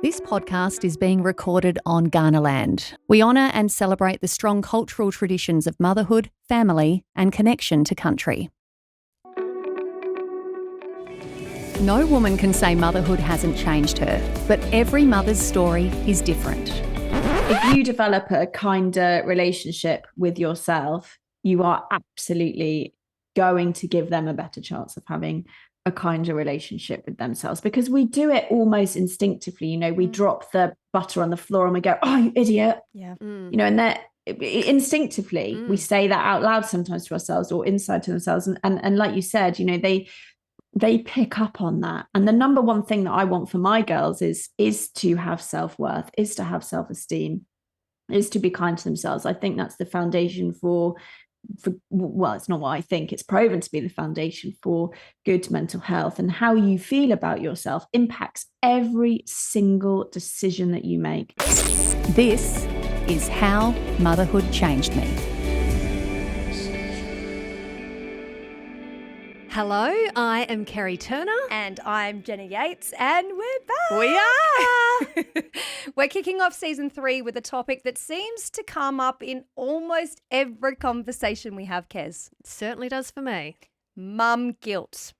This podcast is being recorded on Ghana land. We honour and celebrate the strong cultural traditions of motherhood, family, and connection to country. No woman can say motherhood hasn't changed her, but every mother's story is different. If you develop a kinder relationship with yourself, you are absolutely going to give them a better chance of having a kinder relationship with themselves, because we do it almost instinctively. You know, we drop the butter on the floor and we go, "Oh, you idiot." Yeah. You know, and that instinctively we say that out loud sometimes to ourselves or inside to themselves. And like you said, you know, they pick up on that. And the number one thing that I want for my girls is to have self-worth, is to have self-esteem, is to be kind to themselves. I think that's the foundation for well, it's not what I think, it's proven to be the foundation for good mental health. And how you feel about yourself impacts every single decision that you make. This is How Motherhood Changed Me. Hello, I am Kerry Turner. And I'm Jenny Yates, and we're back. We are! We're kicking off season 3 with a topic that seems to come up in almost every conversation we have, Kez. It certainly does for me. Mum guilt.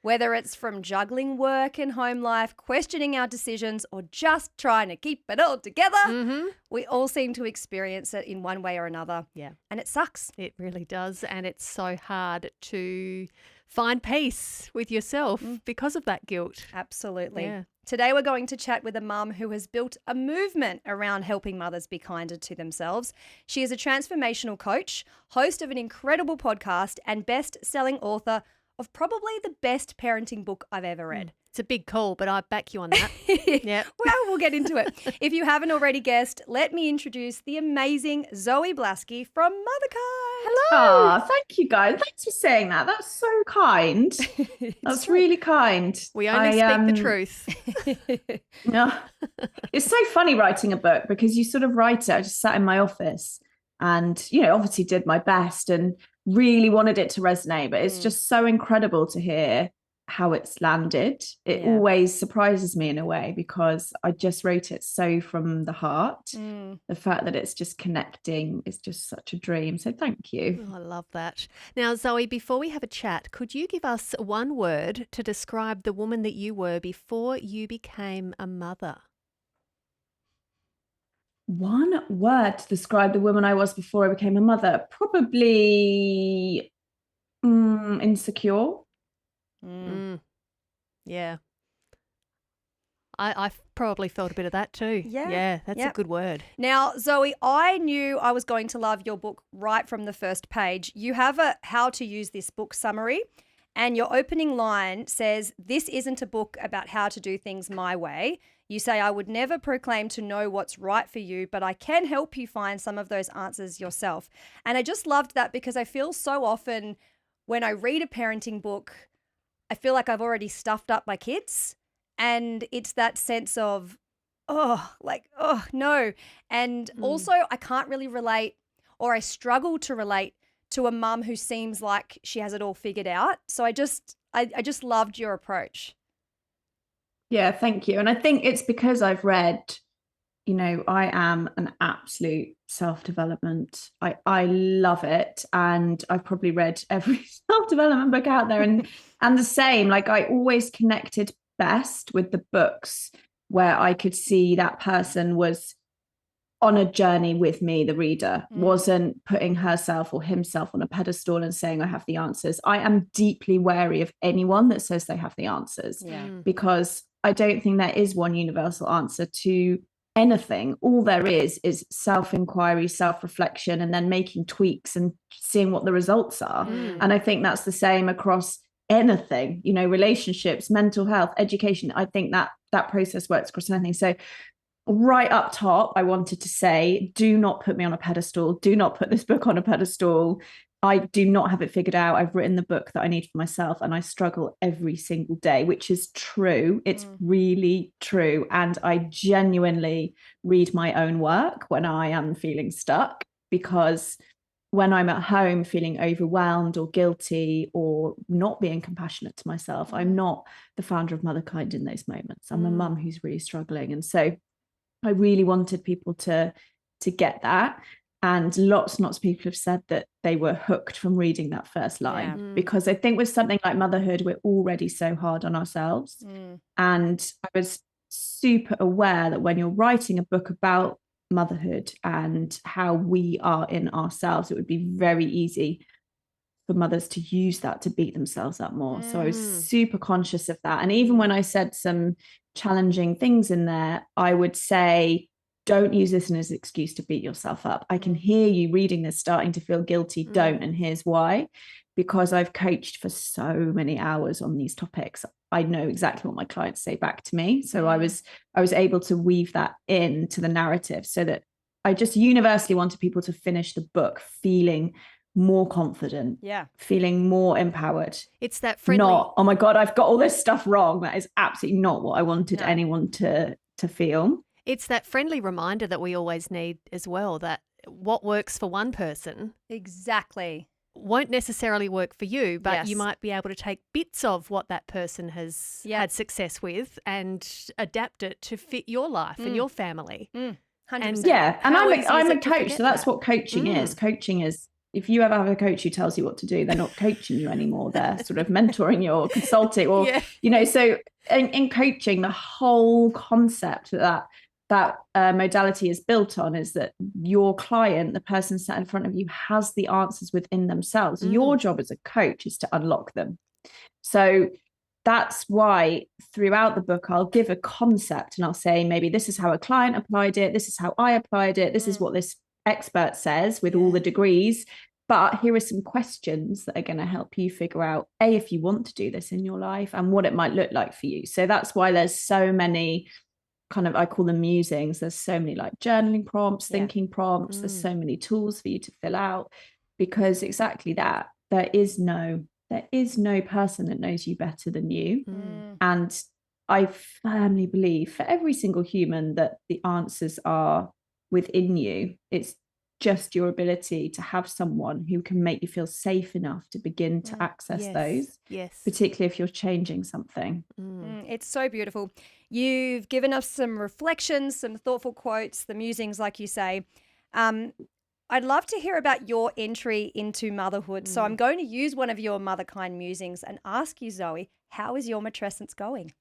Whether it's from juggling work and home life, questioning our decisions, or just trying to keep it all together, we all seem to experience it in one way or another. Yeah. And it sucks. It really does. And it's so hard to find peace with yourself because of that guilt. Absolutely. Yeah. Today we're going to chat with a mum who has built a movement around helping mothers be kinder to themselves. She is a transformational coach, host of an incredible podcast, and best-selling author of probably the best parenting book I've ever read. It's a big call, but I back you on that. Yeah. Well, we'll get into it. If you haven't already guessed, let me introduce the amazing Zoe Blaskey from Motherkind. Hello. Oh, thank you guys. Thanks for saying that. That's so kind. That's really kind. We only speak the truth. No, it's so funny writing a book, because you sort of write it. I just sat in my office and, you know, obviously did my best and really wanted it to resonate, but it's just so incredible to hear how it's landed. It always surprises me in a way, because I just wrote it so from the heart. The fact that it's just connecting is just such a dream. So thank you. Oh, I love that. Now, Zoe, before we have a chat, could you give us one word to describe the woman that you were before you became a mother? One word to describe the woman I was before I became a mother, probably insecure. Yeah. I've probably felt a bit of that too. Yeah. That's a good word. Now, Zoe, I knew I was going to love your book right from the first page. You have a how to use this book summary, and your opening line says, "This isn't a book about how to do things my way." You say, "I would never proclaim to know what's right for you, but I can help you find some of those answers yourself." And I just loved that, because I feel so often when I read a parenting book, I feel like I've already stuffed up my kids. And it's that sense of, oh, no. And also I can't really relate, or I struggle to relate to a mum who seems like she has it all figured out. So I just loved your approach. Yeah, thank you. And I think it's because I've read, you know, I am an absolute self-development. I love it. And I've probably read every self-development book out there. And the same, like I always connected best with the books where I could see that person was on a journey with me, the reader, wasn't putting herself or himself on a pedestal and saying, I have the answers. I am deeply wary of anyone that says they have the answers, because I don't think there is one universal answer to anything. All there is self-inquiry, self-reflection, and then making tweaks and seeing what the results are. And I think that's the same across anything, you know, relationships, mental health, education. I think that process works across anything. So right up top, I wanted to say, do not put me on a pedestal. Do not put this book on a pedestal. I do not have it figured out. I've written the book that I need for myself, and I struggle every single day, which is true. It's really true. And I genuinely read my own work when I am feeling stuck, because when I'm at home feeling overwhelmed or guilty or not being compassionate to myself, I'm not the founder of Motherkind in those moments. I'm a mum who's really struggling. And so I really wanted people to get that. And lots and lots of people have said that they were hooked from reading that first line, because I think with something like motherhood, we're already so hard on ourselves. And I was super aware that when you're writing a book about motherhood and how we are in ourselves, it would be very easy for mothers to use that to beat themselves up more. So I was super conscious of that. And even when I said some challenging things in there, I would say, don't use this as an excuse to beat yourself up. I can hear you reading this, starting to feel guilty. Don't. And here's why. Because I've coached for so many hours on these topics, I know exactly what my clients say back to me. So I was able to weave that into the narrative, so that I just universally wanted people to finish the book feeling more confident, feeling more empowered. It's that friendly, not, oh my God, I've got all this stuff wrong. That is absolutely not what I wanted anyone to feel. It's that friendly reminder that we always need as well, that what works for one person Exactly. won't necessarily work for you, but you might be able to take bits of what that person has had success with and adapt it to fit your life and your family. 100%. And I'm a coach, so that's what coaching is. Coaching is, if you ever have a coach who tells you what to do, they're not coaching you anymore. They're sort of mentoring you or consulting, or so in coaching, the whole concept that modality is built on is that your client, the person sat in front of you, has the answers within themselves. Your job as a coach is to unlock them. So that's why throughout the book, I'll give a concept and I'll say, maybe this is how a client applied it. This is how I applied it. This is what this expert says with all the degrees. But here are some questions that are going to help you figure out, A, if you want to do this in your life and what it might look like for you. So that's why there's so many kind of, I call them musings. There's so many like journaling prompts, thinking prompts. There's so many tools for you to fill out, because exactly that, there is no person that knows you better than you. And I firmly believe for every single human that the answers are within you. It's just your ability to have someone who can make you feel safe enough to begin to access those, particularly if you're changing something. It's so beautiful. You've given us some reflections, some thoughtful quotes, the musings, like you say. I'd love to hear about your entry into motherhood. So I'm going to use one of your Motherkind musings and ask you, Zoe, how is your matrescence going?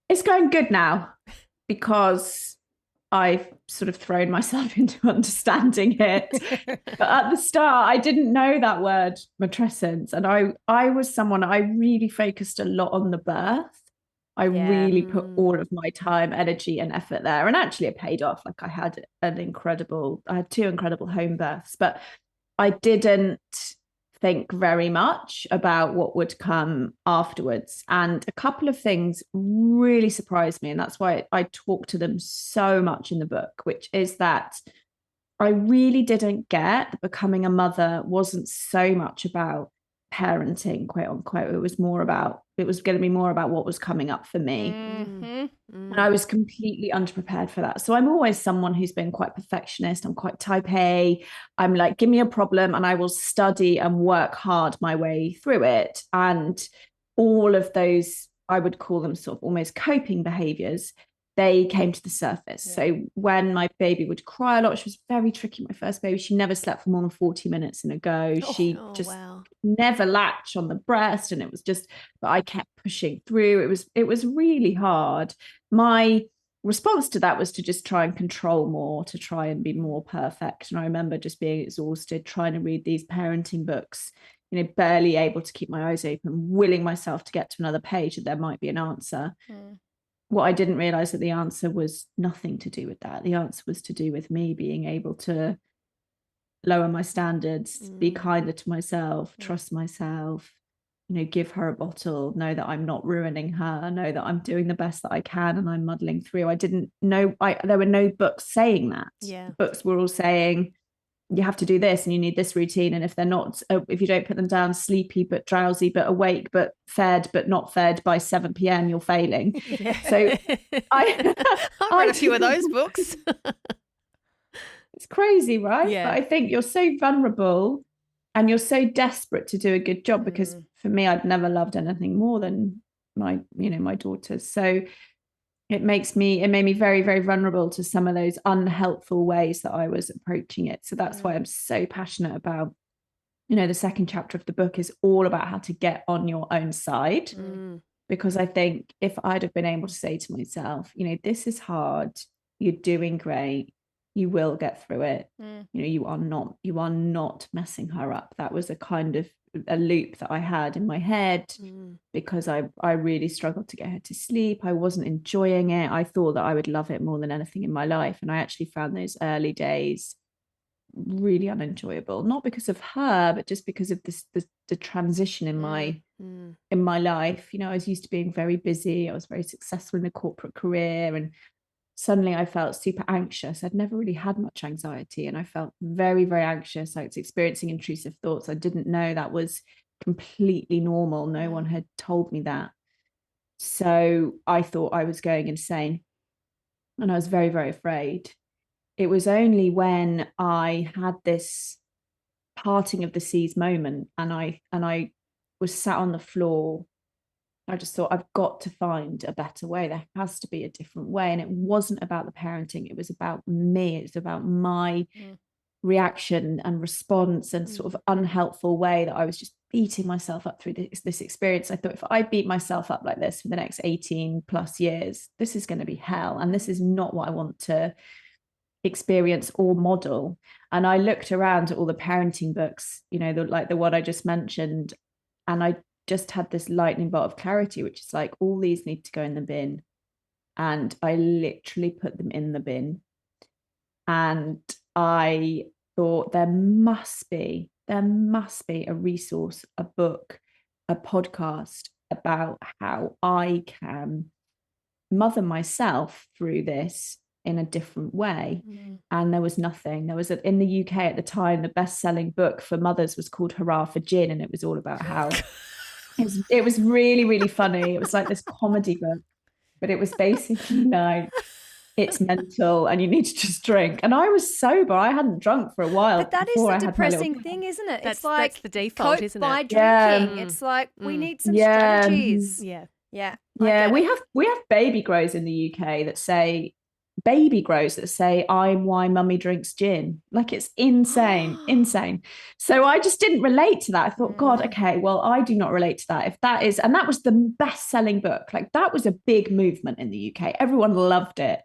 It's going good now, because I've sort of thrown myself into understanding it. But at the start, I didn't know that word, matrescence. And I was someone, I really focused a lot on the birth. I really put all of my time, energy and effort there. And actually it paid off. Like I had two incredible home births, but I didn't think very much about what would come afterwards. And a couple of things really surprised me. And that's why I talk to them so much in the book, which is that I really didn't get that becoming a mother wasn't so much about parenting, quote unquote. It was going to be more about what was coming up for me. And I was completely underprepared for that. So I'm always someone who's been quite perfectionist. I'm quite type A. I'm like, give me a problem and I will study and work hard my way through it. And all of those, I would call them sort of almost coping behaviors, they came to the surface. So when my baby would cry a lot, she was very tricky, my first baby. She never slept for more than 40 minutes in a go. She never latched on the breast. And it was just, but I kept pushing through. It was really hard. My response to that was to just try and control more, to try and be more perfect. And I remember just being exhausted, trying to read these parenting books, barely able to keep my eyes open, willing myself to get to another page that there might be an answer. What I didn't realize that the answer was nothing to do with that. The answer was to do with me being able to lower my standards, be kinder to myself, trust myself, give her a bottle, know that I'm not ruining her, know that I'm doing the best that I can and I'm muddling through. I didn't know, there were no books saying that. Books were all saying, you have to do this and you need this routine. And if they're not, if you don't put them down sleepy, but drowsy, but awake, but fed, but not fed by 7 p.m, you're failing. So I've read a few of those books. It's crazy, right? Yeah. But I think you're so vulnerable and you're so desperate to do a good job, because for me, I'd never loved anything more than my daughters. So it made me very, very vulnerable to some of those unhelpful ways that I was approaching it. So that's why I'm so passionate about, the second chapter of the book is all about how to get on your own side. Because I think if I'd have been able to say to myself, this is hard, you're doing great, you will get through it. You are not messing her up. That was a kind of a loop that I had in my head, because I really struggled to get her to sleep. I wasn't enjoying it. I thought that I would love it more than anything in my life. And I actually found those early days really unenjoyable, not because of her, but just because of the transition in my life. I was used to being very busy. I was very successful in a corporate career, and suddenly I felt super anxious. I'd never really had much anxiety, and I felt very, very anxious. I was experiencing intrusive thoughts. I didn't know that was completely normal. No one had told me that. So I thought I was going insane, and I was very, very afraid. It was only when I had this parting of the seas moment, and I was sat on the floor, I just thought, I've got to find a better way. There has to be a different way. And it wasn't about the parenting. It was about me. It was about my reaction and response and sort of unhelpful way that I was just beating myself up through this experience. I thought, if I beat myself up like this for the next 18 plus years, this is going to be hell. And this is not what I want to experience or model. And I looked around at all the parenting books, like the one I just mentioned, and I just had this lightning bolt of clarity, which is like, all these need to go in the bin. And I literally put them in the bin. And I thought, there must be a resource, a book, a podcast about how I can mother myself through this in a different way. And there was nothing. There was in the UK at the time, the best-selling book for mothers was called Hurrah for Gin, and it was all about how it was really, really funny. It was like this comedy book, but it was basically like, it's mental and you need to just drink. And I was sober. I hadn't drunk for a while. But that is the depressing thing, isn't it? That's the cope default, isn't it? by drinking. It's like, we need some strategies. Yeah. We have baby grows in the UK that say, I'm why mummy drinks gin. Like, it's insane. So I just didn't relate to that. I thought, God, okay, well, I do not relate to that. If that is, and that was the best-selling book. Like, that was a big movement in the UK. Everyone loved it.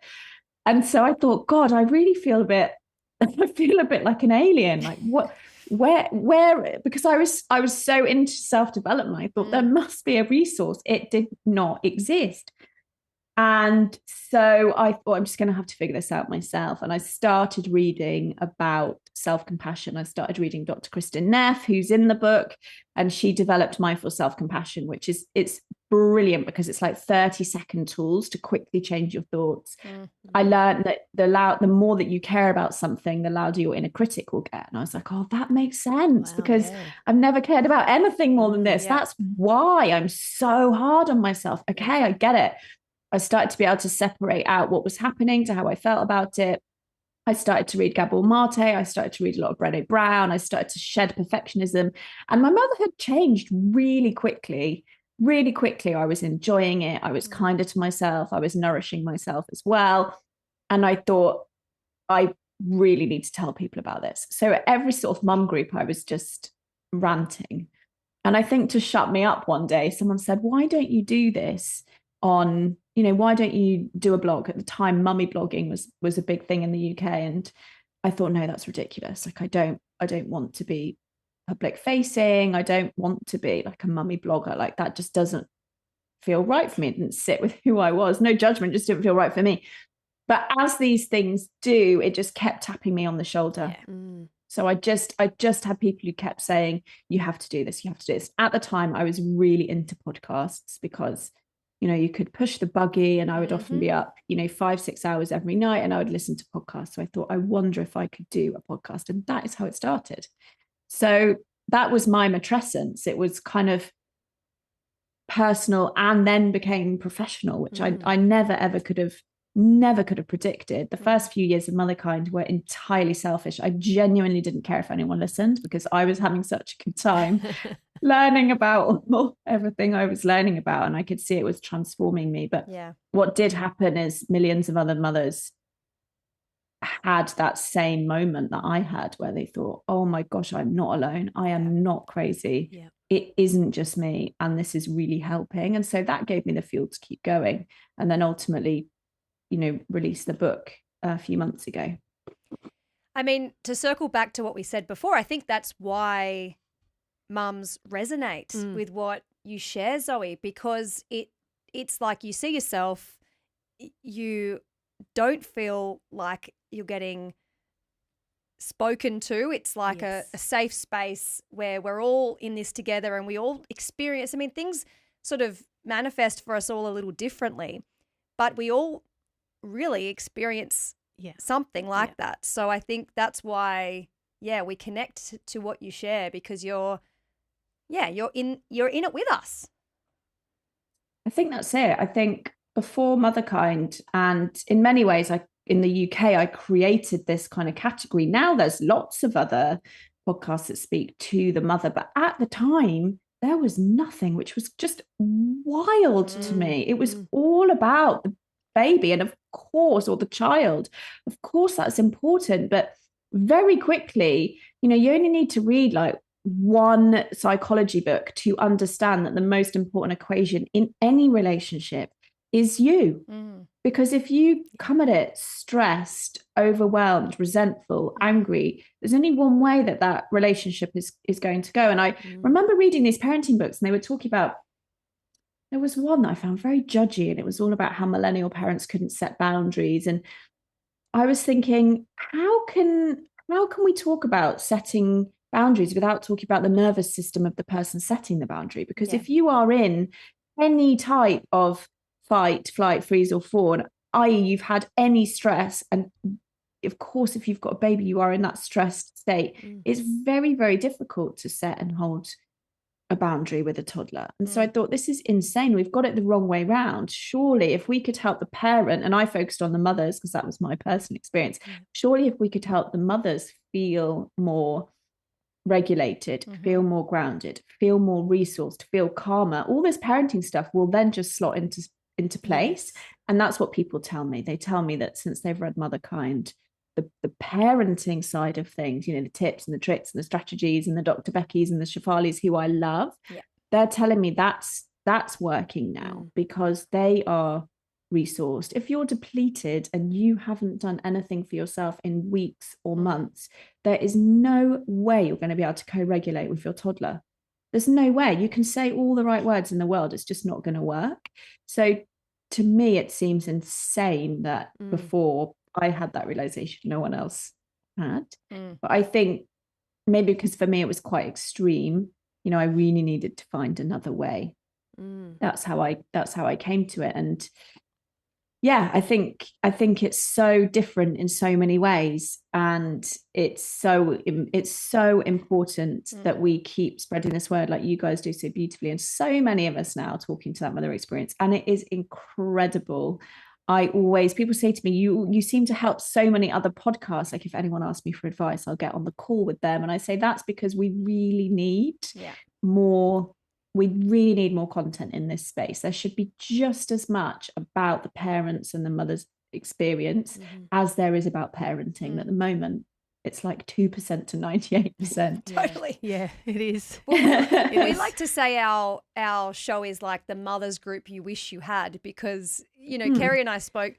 And so I thought, God, I really feel a bit like an alien. Like, what, where, because I was so into self-development. I thought there must be a resource. It did not exist. And so I thought, I'm just going to have to figure this out myself. And I started reading about self-compassion. I started reading Dr. Kristin Neff, who's in the book, and she developed mindful self-compassion, which it's brilliant because it's like 30-second tools to quickly change your thoughts. I learned that the more that you care about something, the louder your inner critic will get. And I was like, oh, that makes sense, because I've never cared about anything more than this. That's why I'm so hard on myself. Okay, I get it. I started to be able to separate out what was happening to how I felt about it. I started to read Gabor Mate. I started to read a lot of Brené Brown. I started to shed perfectionism. And my motherhood changed really quickly. Really quickly. I was enjoying it. I was kinder to myself. I was nourishing myself as well. And I thought, I really need to tell people about this. So at every sort of mum group, I was just ranting. And I think to shut me up one day, someone said, why don't you do this on, why don't you do a blog? At the time, mummy blogging was a big thing in the UK. And I thought, no, that's ridiculous. Like, I don't want to be public facing. I don't want to be like a mummy blogger. Like, that just doesn't feel right for me. It didn't sit with who I was. No judgment, just didn't feel right for me. But as these things do, it just kept tapping me on the shoulder. So I just had people who kept saying, you have to do this, you have to do this. At the time, I was really into podcasts because you could push the buggy, and I would often be up, 5-6 hours every night, and I would listen to podcasts. So I thought, I wonder if I could do a podcast. And that is how it started. So that was my matrescence. It was kind of personal and then became professional, which I never, ever could have never could have predicted. The first few years of Motherkind were entirely selfish. I genuinely didn't care if anyone listened because I was having such a good time learning about everything I was learning about, and I could see it was transforming me. But what did happen is millions of other mothers had that same moment that I had, where they thought, oh my gosh, I'm not alone. I am not crazy. Yeah. It isn't just me. And this is really helping. And so that gave me the fuel to keep going. And then ultimately, released the book a few months ago. I mean, to circle back to what we said before, I think that's why mums resonate with what you share, Zoe, because it's like you see yourself, you don't feel like you're getting spoken to. It's like a safe space where we're all in this together and we all experience, things sort of manifest for us all a little differently, but we all really experience something like that. So I think that's why, we connect to what you share, because you're in it with us. I think that's it. I think before Motherkind, and in many ways, in the UK, I created this kind of category. Now there's lots of other podcasts that speak to the mother, but at the time there was nothing, which was just wild to me. It was all about the baby and of course, or the child. Of course, that's important, but very quickly, you only need to read like one psychology book to understand that the most important equation in any relationship is you. Because if you come at it stressed, overwhelmed, resentful, angry, there's only one way that relationship is going to go. And I remember reading these parenting books, and they were talking about, there was one that I found very judgy, and it was all about how millennial parents couldn't set boundaries. And I was thinking, how can we talk about setting boundaries without talking about the nervous system of the person setting the boundary? Because if you are in any type of fight, flight, freeze, or fawn, i.e. you've had any stress, and of course if you've got a baby you are in that stressed state, it's very, very difficult to set and hold a boundary with a toddler. And so I thought, this is insane. We've got it the wrong way round. Surely if we could help the parent, and I focused on the mothers because that was my personal experience, surely if we could help the mothers feel more regulated, feel more grounded, feel more resourced, feel calmer, all this parenting stuff will then just slot into place. And that's what people tell me. They tell me that since they've read Motherkind, the parenting side of things, the tips and the tricks and the strategies and the Dr. Beckys and the Shafalis, who I love, they're telling me that's working now because they are resourced. If you're depleted and you haven't done anything for yourself in weeks or months, there is no way you're going to be able to co-regulate with your toddler. There's no way. You can say all the right words in the world, it's just not going to work. So to me, it seems insane that before I had that realization, no one else had. But I think maybe because for me it was quite extreme, I really needed to find another way. That's how I came to it. And I think it's so different in so many ways, and it's so important that we keep spreading this word like you guys do so beautifully, and so many of us now talking to that mother experience, and it is incredible. People say to me, you seem to help so many other podcasts. Like if anyone asks me for advice, I'll get on the call with them, and I say that's because we really need more. We really need more content in this space. There should be just as much about the parents and the mother's experience as there is about parenting. At the moment, it's like 2% to 98%. Totally. Yeah, it is. Well, we like to say our show is like the mother's group you wish you had, because, Kerry and I spoke.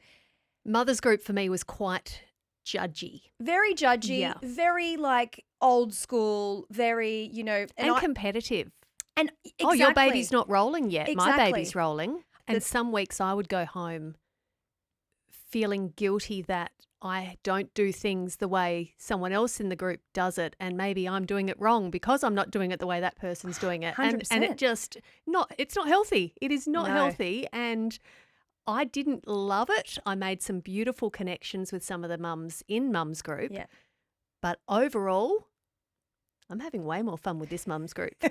Mother's group for me was quite judgy. Very judgy, very like old school, very, and competitive. And exactly. Oh, your baby's not rolling yet. Exactly. My baby's rolling. And some weeks I would go home feeling guilty that I don't do things the way someone else in the group does it, and maybe I'm doing it wrong because I'm not doing it the way that person's doing it. 100%. And it's not healthy. It is not healthy. And I didn't love it. I made some beautiful connections with some of the mums in Mum's group. Yeah. But overall, I'm having way more fun with this mums group. I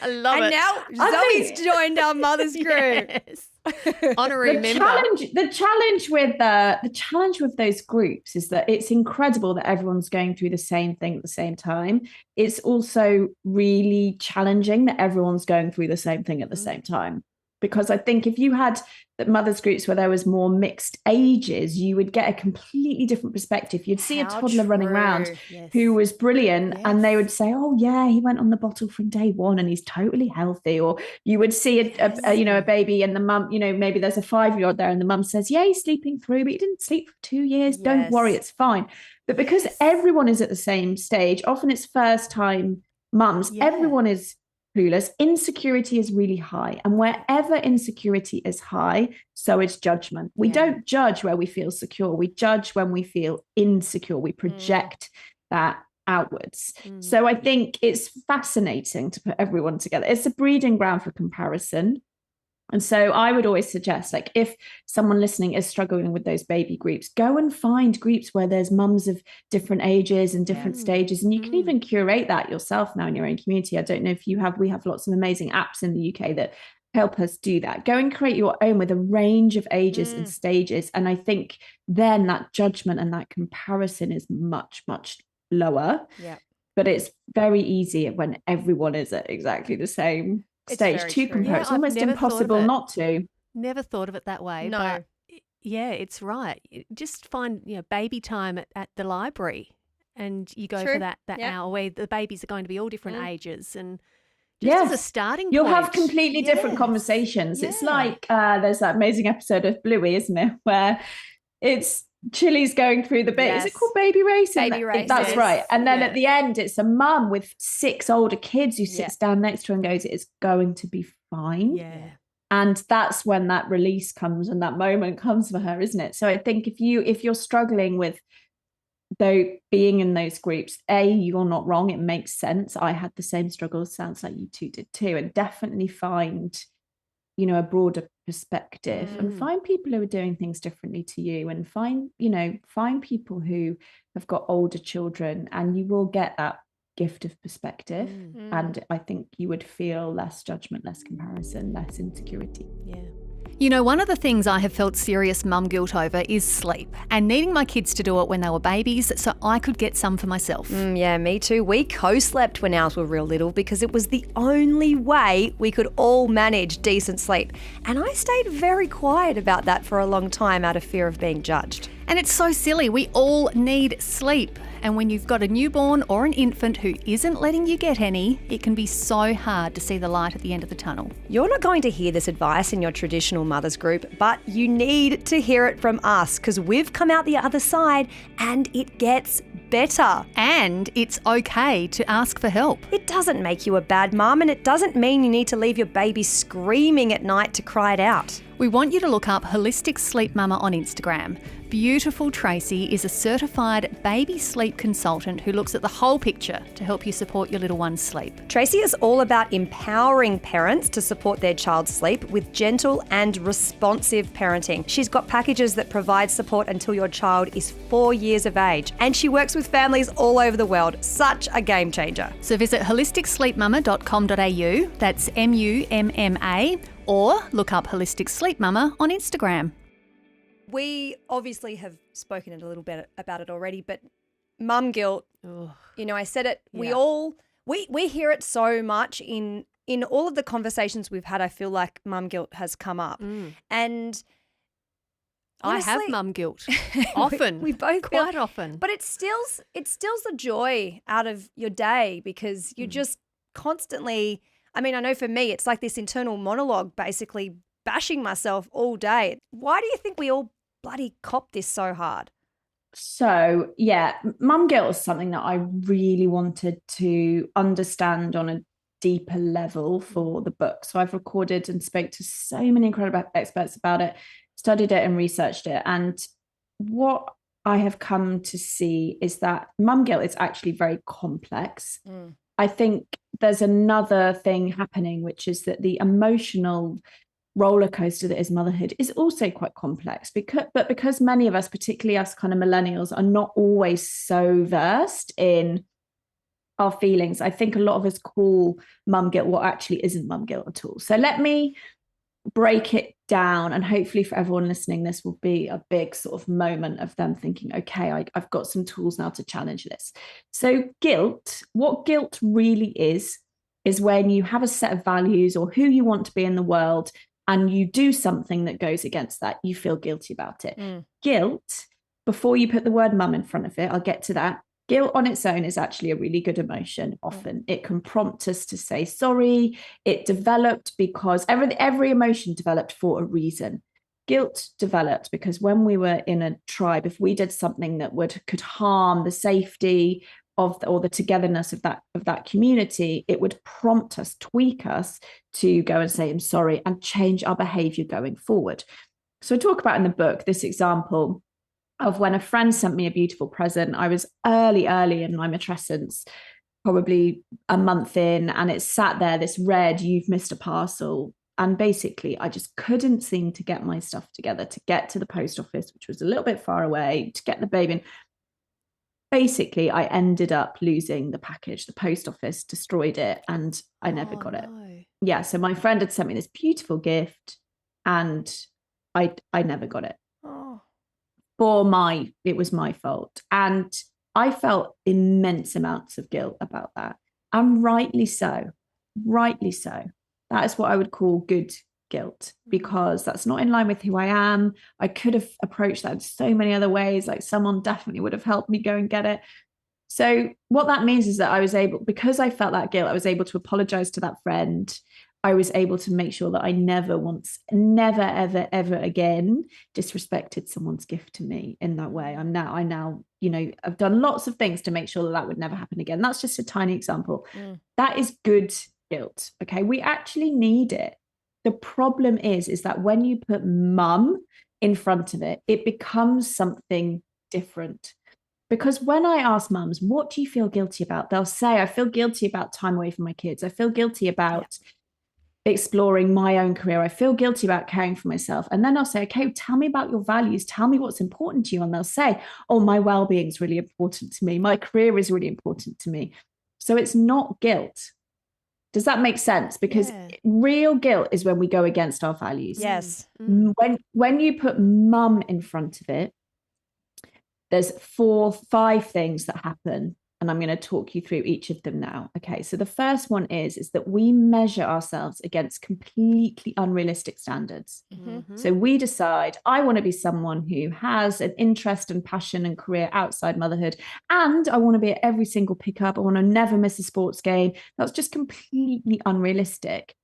love it. And now Zoe's joined our mothers group. Yes. Honorary member. The challenge with those groups is that it's incredible that everyone's going through the same thing at the same time. It's also really challenging that everyone's going through the same thing at the same time. Because I think if you had the mothers groups where there was more mixed ages, you would get a completely different perspective. You'd see a toddler running around who was brilliant, and they would say, oh yeah, he went on the bottle from day one and he's totally healthy. Or you would see a baby and the mum, maybe there's a 5-year-old there and the mum says, yeah, he's sleeping through, but he didn't sleep for 2 years. Don't worry, it's fine. But because everyone is at the same stage, often it's first time mums, everyone is clueless. Insecurity is really high. And wherever insecurity is high, so is judgment. We don't judge where we feel secure. We judge when we feel insecure. We project that outwards. So I think it's fascinating to put everyone together. It's a breeding ground for comparison. And so I would always suggest, like, if someone listening is struggling with those baby groups, go and find groups where there's mums of different ages and different stages. And you can even curate that yourself now in your own community. I don't know if we have lots of amazing apps in the UK that help us do that. Go and create your own with a range of ages and stages. And I think then that judgment and that comparison is much, much lower. Yeah. But it's very easy when everyone is at exactly the same stage to compare. It's almost impossible not to. Never thought of it that way. No. But yeah, it's right. Just find baby time at the library, and you go for that hour where the babies are going to be all different ages, and just as a starting point. You'll have completely different conversations. It's like there's that amazing episode of Bluey, isn't it, where it's Chili's going through the bit. Is it called Baby Racing? Baby Racing. That's right. And then at the end, it's a mum with 6 older kids who sits down next to her and goes, it's going to be fine. Yeah. And that's when that release comes and that moment comes for her, isn't it? So I think if you're struggling with being in those groups, you're not wrong. It makes sense. I had the same struggles. Sounds like you two did too. And definitely find a broader perspective and find people who are doing things differently to you, and find people who have got older children, and you will get that gift of perspective. And I think you would feel less judgment, less comparison, less insecurity. One of the things I have felt serious mum guilt over is sleep, and needing my kids to do it when they were babies so I could get some for myself. Yeah, me too. We co-slept when ours were real little because it was the only way we could all manage decent sleep. And I stayed very quiet about that for a long time out of fear of being judged. And it's so silly. We all need sleep. And when you've got a newborn or an infant who isn't letting you get any, it can be so hard to see the light at the end of the tunnel. You're not going to hear this advice in your traditional mothers group, but you need to hear it from us because we've come out the other side and it gets better. And it's okay to ask for help. It doesn't make you a bad mum, and it doesn't mean you need to leave your baby screaming at night to cry it out. We want you to look up Holistic Sleep Mama on Instagram. Beautiful Tracy is a certified baby sleep consultant who looks at the whole picture to help you support your little one's sleep. Tracy is all about empowering parents to support their child's sleep with gentle and responsive parenting. She's got packages that provide support until your child is 4 years of age, and she works with families all over the world. Such a game changer. So visit holisticsleepmama.com.au, that's MUMMA, or look up Holistic Sleep Mama on Instagram. We obviously have spoken a little bit about it already, but mum guilt, I said it, we hear it so much in all of the conversations we've had. I feel like mum guilt has come up. And honestly, I have mum guilt often. we both quite often. But it steals the joy out of your day because you're just constantly, I know for me, it's like this internal monologue basically bashing myself all day. Why do you think we all bloody cop this so hard? So, mum guilt is something that I really wanted to understand on a deeper level for the book. So I've recorded and spoke to so many incredible experts about it, studied it and researched it. And what I have come to see is that mum guilt is actually very complex. I think there's another thing happening, which is that the emotional roller coaster that is motherhood is also quite complex because many of us, particularly us kind of millennials, are not always so versed in our feelings. I think a lot of us call mum guilt what actually isn't mum guilt at all. So let me break it down, and hopefully for everyone listening, this will be a big sort of moment of them thinking, okay, I've got some tools now to challenge this. So guilt, what guilt really is when you have a set of values or who you want to be in the world, and you do something that goes against that, you feel guilty about it. Guilt, before you put the word mum in front of it, I'll get to that. Guilt on its own is actually a really good emotion. Often it can prompt us to say sorry. It developed because every emotion developed for a reason. Guilt developed because when we were in a tribe, if we did something that could harm the safety of or the togetherness of that community, it would prompt us, tweak us to go and say, I'm sorry, and change our behavior going forward. So I talk about in the book this example of when a friend sent me a beautiful present. I was early in my matrescence, probably a month in, and it sat there, this red, you've missed a parcel. And basically, I just couldn't seem to get my stuff together to get to the post office, which was a little bit far away, to get the baby in. Basically, I ended up losing the package. The post office destroyed it, and I never got it. Yeah, so my friend had sent me this beautiful gift, and I never got it. It was my fault. And I felt immense amounts of guilt about that. And rightly so. That is what I would call good guilt, because that's not in line with who I am. I could have approached that in so many other ways. Like someone definitely would have helped me go and get it. So what that means is that because I felt that guilt, I was able to apologize to that friend. I was able to make sure that I never, ever, ever again disrespected someone's gift to me in that way. I now, I've done lots of things to make sure that would never happen again. That's just a tiny example. That is good guilt. Okay. We actually need it. The problem is that when you put mum in front of it, it becomes something different. Because when I ask mums, what do you feel guilty about? They'll say, I feel guilty about time away from my kids. I feel guilty about exploring my own career. I feel guilty about caring for myself. And then I'll say, okay, tell me about your values. Tell me what's important to you. And they'll say, oh, my well-being is really important to me. My career is really important to me. So it's not guilt. Does that make sense? Because real guilt is when we go against our values. Yes. When you put mum in front of it, there's 5 things that happen. And I'm going to talk you through each of them now. Okay, so the first one is that we measure ourselves against completely unrealistic standards. So we decide, I want to be someone who has an interest and passion and career outside motherhood, and I want to be at every single pickup. I want to never miss a sports game. That's just completely unrealistic.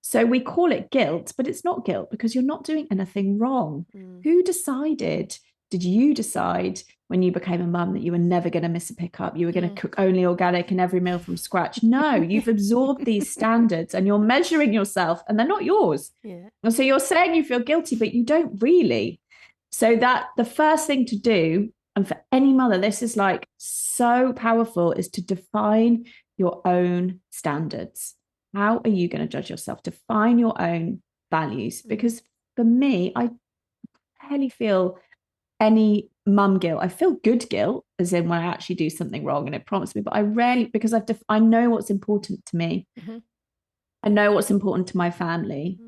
So we call it guilt, but it's not guilt because you're not doing anything wrong. Who decided? Did you decide when you became a mum that you were never going to miss a pickup? You were going to cook only organic and every meal from scratch? No, you've absorbed these standards and you're measuring yourself and they're not yours. And so you're saying you feel guilty, but you don't really. So that the first thing to do, and for any mother, this is like so powerful, is to define your own standards. How are you going to judge yourself? Define your own values. Because for me, I rarely feel any mum guilt. I feel good guilt, as in when I actually do something wrong and it prompts me, but I rarely, because I know what's important to me. I know what's important to my family.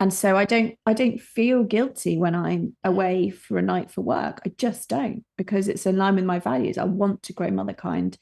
And so I don't feel guilty when I'm away for a night for work. I just don't, because it's in line with my values. I want to grow Motherkind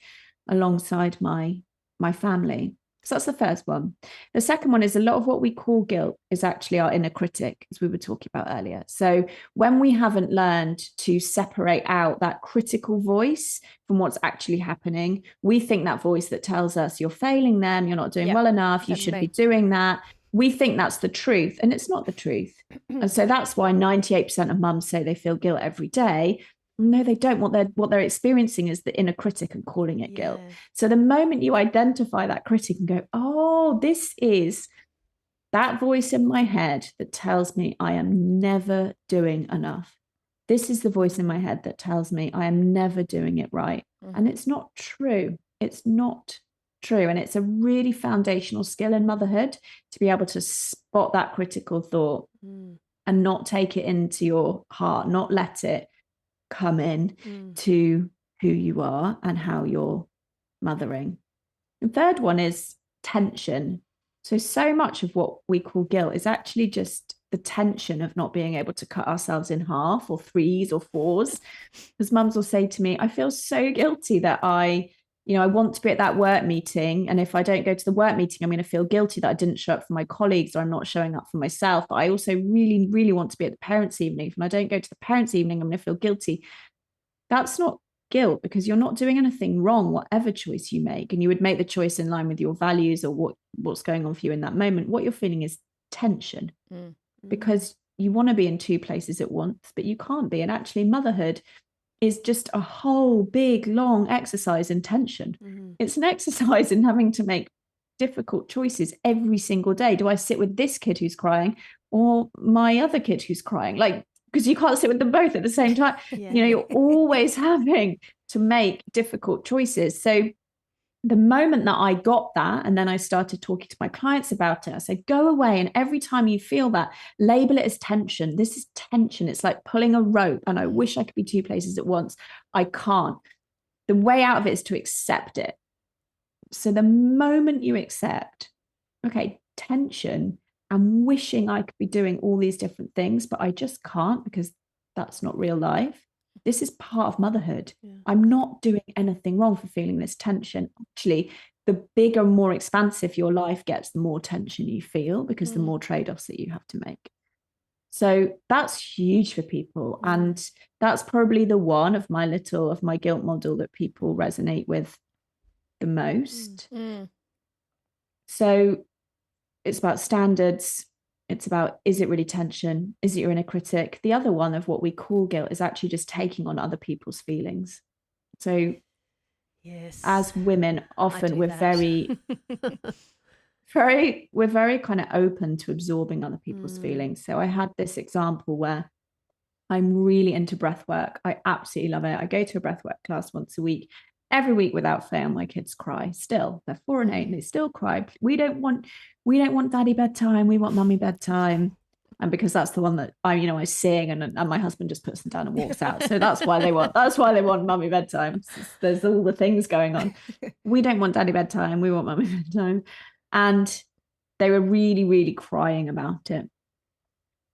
alongside my family. So that's the first one. The second one is a lot of what we call guilt is actually our inner critic, as we were talking about earlier. So when we haven't learned to separate out that critical voice from what's actually happening, we think that voice that tells us you're failing them, you're not doing well enough, you should be doing that. We think that's the truth, and it's not the truth. And so that's why 98% of mums say they feel guilt every day. No, they don't. What they're experiencing is the inner critic and calling it guilt. So the moment you identify that critic and go, oh, this is that voice in my head that tells me I am never doing enough. This is the voice in my head that tells me I am never doing it right. And it's not true. It's not true. And it's a really foundational skill in motherhood to be able to spot that critical thought and not take it into your heart, not let it come in to who you are and how you're mothering. The third one is tension. So much of what we call guilt is actually just the tension of not being able to cut ourselves in half or threes or fours. Because mums will say to me, I feel so guilty that I want to be at that work meeting. And if I don't go to the work meeting, I'm going to feel guilty that I didn't show up for my colleagues or I'm not showing up for myself. But I also really, really want to be at the parents' evening. If I don't go to the parents' evening, I'm going to feel guilty. That's not guilt, because you're not doing anything wrong, whatever choice you make. And you would make the choice in line with your values or what's going on for you in that moment. What you're feeling is tension, because you want to be in two places at once, but you can't be. And actually, motherhood is just a whole big, long exercise in tension. It's an exercise in having to make difficult choices every single day. Do I sit with this kid who's crying or my other kid who's crying? Like, because you can't sit with them both at the same time. You're always having to make difficult choices. So the moment that I got that, and then I started talking to my clients about it, I said, go away. And every time you feel that, label it as tension. This is tension. It's like pulling a rope. And I wish I could be two places at once. I can't. The way out of it is to accept it. So the moment you accept, okay, tension, I'm wishing I could be doing all these different things, but I just can't, because that's not real life. This is part of motherhood. I'm not doing anything wrong for feeling this tension. Actually, the bigger, more expansive your life gets, the more tension you feel, because the more trade-offs that you have to make. So that's huge for people. And that's probably the one of my guilt model that people resonate with the most. So it's about standards. It's about, is it really tension? Is it your inner critic? The other one of what we call guilt is actually just taking on other people's feelings. So as women, often we're very kind of open to absorbing other people's feelings. So I had this example where I'm really into breath work. I absolutely love it. I go to a breath work class once a week. Every week without fail, my kids cry. Still, they're 4 and 8, and they still cry. We don't want daddy bedtime. We want mummy bedtime. And because that's the one that I sing, and my husband just puts them down and walks out. So that's why they want mummy bedtime. There's all the things going on. We don't want daddy bedtime. We want mummy bedtime. And they were really, really crying about it.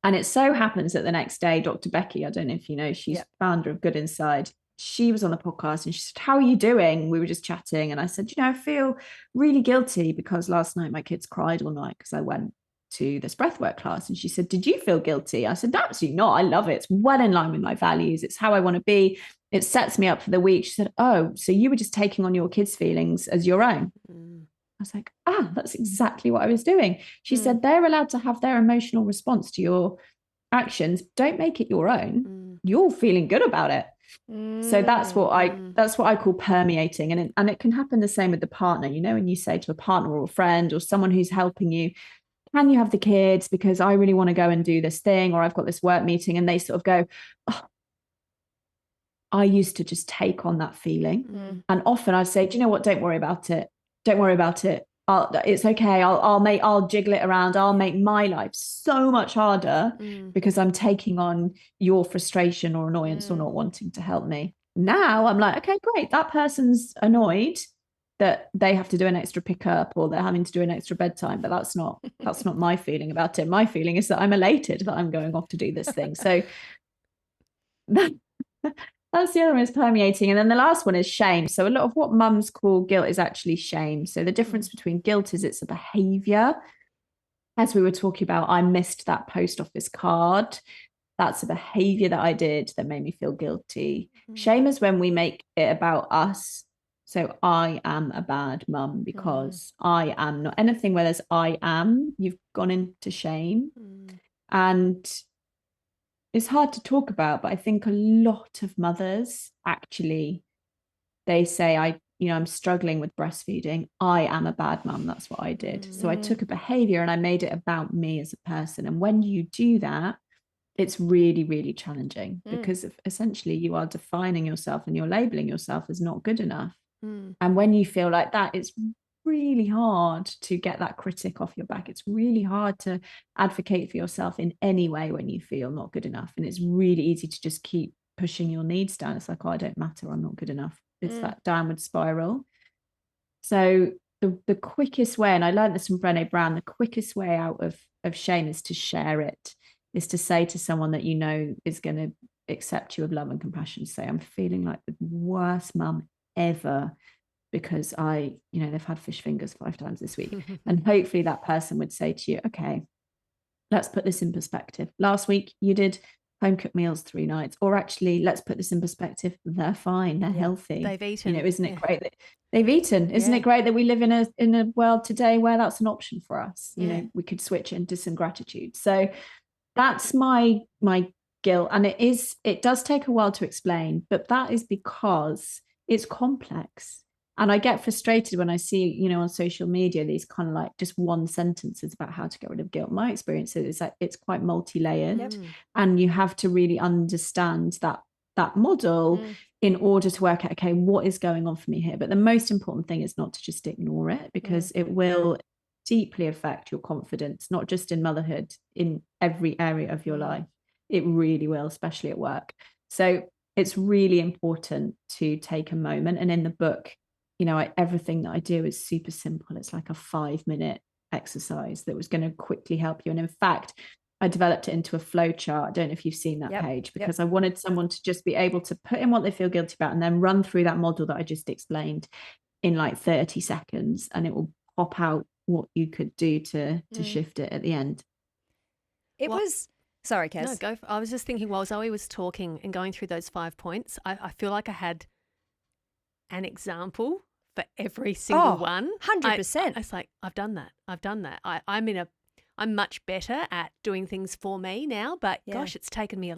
And it so happens that the next day, Dr. Becky, I don't know if you know, she's founder of Good Inside. She was on the podcast and she said, how are you doing? We were just chatting. And I said, I feel really guilty because last night my kids cried all night because I went to this breathwork class. And she said, did you feel guilty? I said, absolutely not. I love it. It's well in line with my values. It's how I want to be. It sets me up for the week. She said, oh, so you were just taking on your kids' feelings as your own. I was like, that's exactly what I was doing. She said, they're allowed to have their emotional response to your actions. Don't make it your own. You're feeling good about it. So that's what I call permeating. And it can happen the same with the partner. When you say to a partner or a friend or someone who's helping you, can you have the kids because I really want to go and do this thing, or I've got this work meeting, and they sort of go, oh, I used to just take on that feeling. And often I'd say, do you know what? Don't worry about it. Don't worry about it. It's okay. I'll jiggle it around. I'll make my life so much harder because I'm taking on your frustration or annoyance or not wanting to help me. Now I'm like, okay, great. That person's annoyed that they have to do an extra pickup or they're having to do an extra bedtime, but that's not my feeling about it. My feeling is that I'm elated that I'm going off to do this thing. So that's the other one, is permeating. And then the last one is shame. So a lot of what mums call guilt is actually shame. So the difference between guilt is it's a behavior. As we were talking about, I missed that post office card. That's a behavior that I did that made me feel guilty. Shame is when we make it about us. So I am a bad mum because I am not. Anything where there's I am, you've gone into shame. And it's hard to talk about, but I think a lot of mothers actually, they say, I'm struggling with breastfeeding. I am a bad mum. That's what I did. So I took a behavior and I made it about me as a person. And when you do that, it's really, really challenging because essentially you are defining yourself and you're labeling yourself as not good enough. And when you feel like that, it's really hard to get that critic off your back. It's really hard to advocate for yourself in any way when you feel not good enough. And it's really easy to just keep pushing your needs down. It's like, oh, I don't matter. I'm not good enough. It's that downward spiral. So the quickest way, and I learned this from Brené Brown, the quickest way out of shame is to share it, is to say to someone that you know is going to accept you with love and compassion, say, I'm feeling like the worst mum ever because they've had fish fingers 5 times this week. And hopefully that person would say to you, okay, let's put this in perspective. Last week you did home cooked meals 3 nights, or actually, let's put this in perspective. They're fine. They're healthy. They've eaten. Isn't it great that they've eaten? Isn't it great that we live in a world today where that's an option for us? We could switch into some gratitude. So that's my guilt. And it does take a while to explain, but that is because it's complex. And I get frustrated when I see, on social media, these kind of like just one sentences about how to get rid of guilt. My experience is that it's quite multi-layered, and you have to really understand that model in order to work out, okay, what is going on for me here? But the most important thing is not to just ignore it, because it will deeply affect your confidence, not just in motherhood, in every area of your life. It really will, especially at work. So it's really important to take a moment. And in the book, everything that I do is super simple. It's like a 5-minute exercise that was going to quickly help you. And in fact, I developed it into a flow chart. I don't know if you've seen that page, because I wanted someone to just be able to put in what they feel guilty about and then run through that model that I just explained in like 30 seconds. And it will pop out what you could do to shift it at the end. Sorry, Kez. No, go. I was just thinking while Zoe was talking and going through those 5 points, I feel like I had an example for every single one. 100%. It's like, I've done that. I'm much better at doing things for me now, but gosh, it's taken me,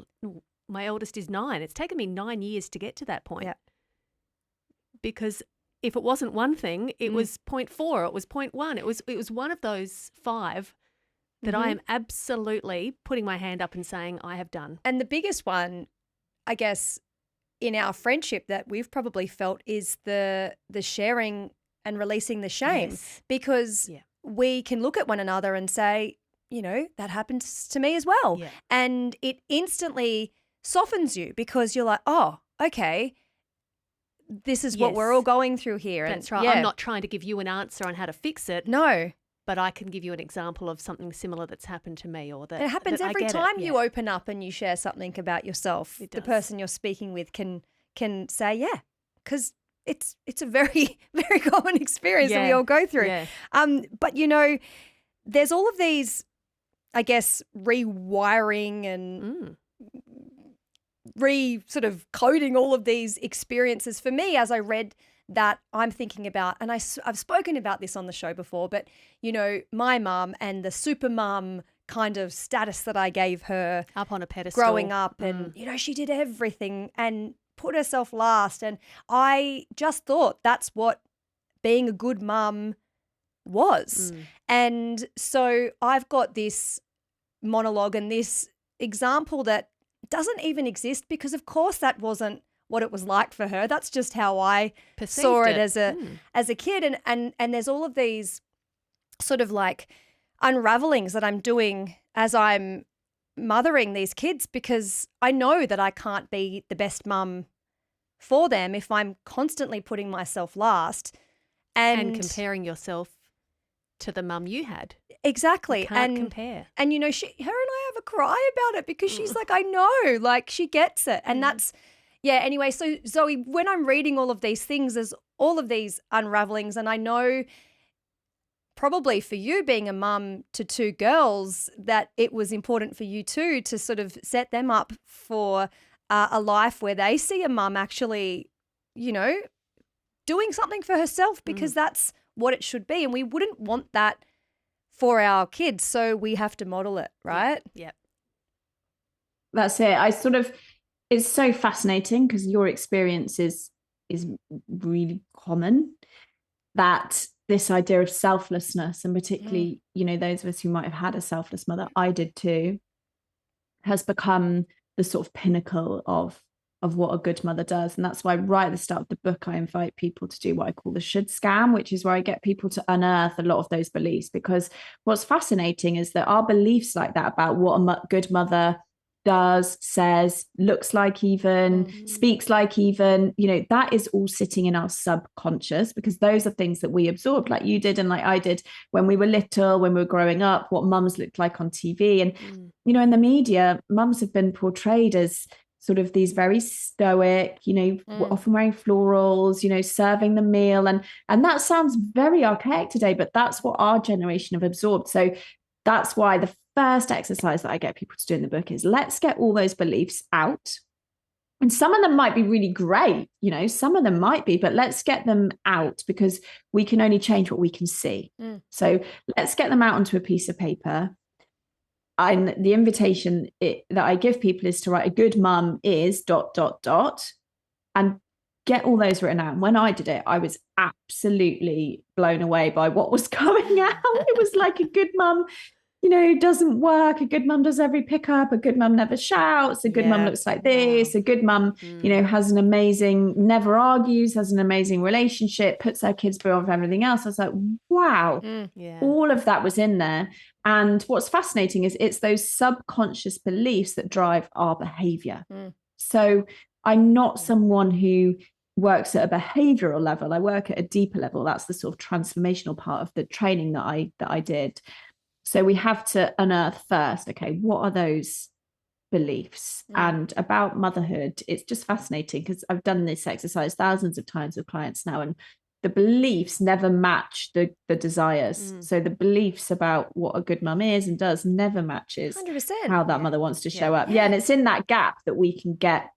my eldest is 9. It's taken me 9 years to get to that point. Yeah. Because if it wasn't one thing, it was 0.4, it was 0.1. It was one of those 5 that I am absolutely putting my hand up and saying I have done. And the biggest one, I guess, in our friendship that we've probably felt is the sharing and releasing the shame, because we can look at one another and say, that happens to me as well. Yeah. And it instantly softens you, because you're like, oh, okay, this is what we're all going through here. That's right. I'm not trying to give you an answer on how to fix it. No. But I can give you an example of something similar that's happened to me, or that it happens every time you open up and you share something about yourself. The person you're speaking with can say, because it's a very, very common experience that we all go through. Yeah. But there's all of these, I guess, rewiring and sort of coding all of these experiences for me as I read that I'm thinking about, and I've spoken about this on the show before, but, my mum and the super mum kind of status that I gave her up on a pedestal growing up, and, she did everything and put herself last. And I just thought that's what being a good mum was. And so I've got this monologue and this example that doesn't even exist, because of course that wasn't what it was like for her. That's just how I saw it as a kid. And there's all of these sort of like unravelings that I'm doing as I'm mothering these kids, because I know that I can't be the best mum for them if I'm constantly putting myself last and comparing yourself to the mum you had. Exactly. You can't compare. And her and I have a cry about it, because she's like, I know, like she gets it. And that's anyway, so Zoe, when I'm reading all of these things, there's all of these unravelings, and I know probably for you being a mum to 2 girls that it was important for you too to sort of set them up for a life where they see a mum actually, doing something for herself, because that's what it should be. And we wouldn't want that for our kids, so we have to model it, right? Yep. That's it. It's so fascinating, because your experience is really common, that this idea of selflessness, and particularly, those of us who might have had a selfless mother, I did too, has become the sort of pinnacle of what a good mother does. And that's why right at the start of the book, I invite people to do what I call the should scam, which is where I get people to unearth a lot of those beliefs. Because what's fascinating is that our beliefs like that about what a good mother does, says, looks like, even speaks like, even, that is all sitting in our subconscious, because those are things that we absorbed, like you did and like I did when we were little, when we were growing up, what mums looked like on TV. And in the media, mums have been portrayed as sort of these very stoic, often wearing florals, serving the meal, and that sounds very archaic today, but that's what our generation have absorbed. So that's why the first exercise that I get people to do in the book is, let's get all those beliefs out. And some of them might be really great, some of them might be, but let's get them out, because we can only change what we can see. So let's get them out onto a piece of paper. And the invitation that I give people is to write, a good mum is ... and get all those written out. And when I did it, I was absolutely blown away by what was coming out. It was like, a good mum, doesn't work. A good mum does every pickup. A good mum never shouts. A good mum looks like this. A good mum, has an amazing, never argues, has an amazing relationship, puts her kids above everything else. I was like, wow, all of that was in there. And what's fascinating is it's those subconscious beliefs that drive our behavior. So I'm not someone who works at a behavioral level. I work at a deeper level. That's the sort of transformational part of the training that I did. So we have to unearth first, okay, what are those beliefs? And about motherhood, it's just fascinating, because I've done this exercise thousands of times with clients now, and the beliefs never match the desires. So the beliefs about what a good mum is and does never matches 100%. how that mother wants to show up. And it's in that gap that we can get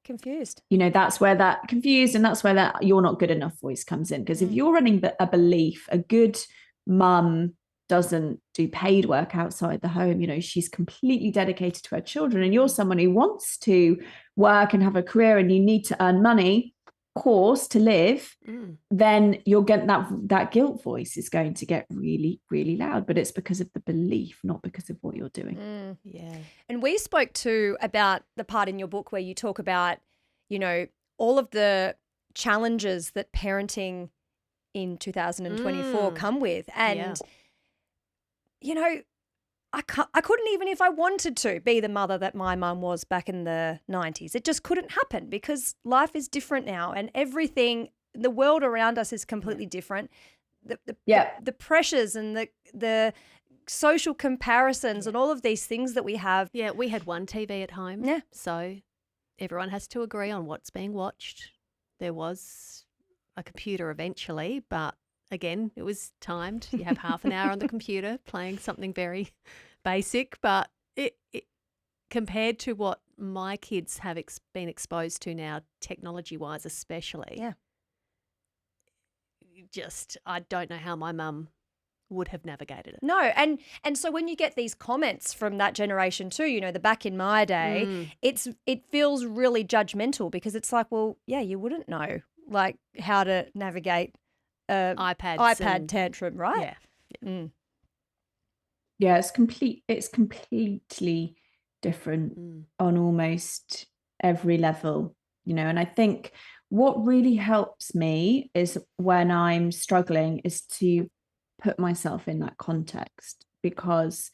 confused. That's where that confused, and that's where that you're not good enough voice comes in. Because if you're running a belief, a good mum doesn't do paid work outside the home, she's completely dedicated to her children, and you're someone who wants to work and have a career, and you need to earn money, of course, to live, then you'll get that guilt voice is going to get really, really loud. But it's because of the belief, not because of what you're doing. And we spoke too about the part in your book where you talk about, all of the challenges that parenting in 2024 come with. And I couldn't, even if I wanted to, be the mother that my mum was back in the 90s. It just couldn't happen, because life is different now, and everything, the world around us is completely different. The pressures and the social comparisons and all of these things that we have. Yeah, we had one TV at home. Yeah. So everyone has to agree on what's being watched. There was a computer eventually, but again, it was timed. You have half an hour on the computer playing something very basic, but it compared to what my kids have been exposed to now, technology-wise especially, I don't know how my mum would have navigated it. No, and so when you get these comments from that generation too, the back in my day, it feels really judgmental, because it's like, well, yeah, you wouldn't know like how to navigate iPad tantrum, right? It's completely different on almost every level, and I think what really helps me is when I'm struggling is to put myself in that context, because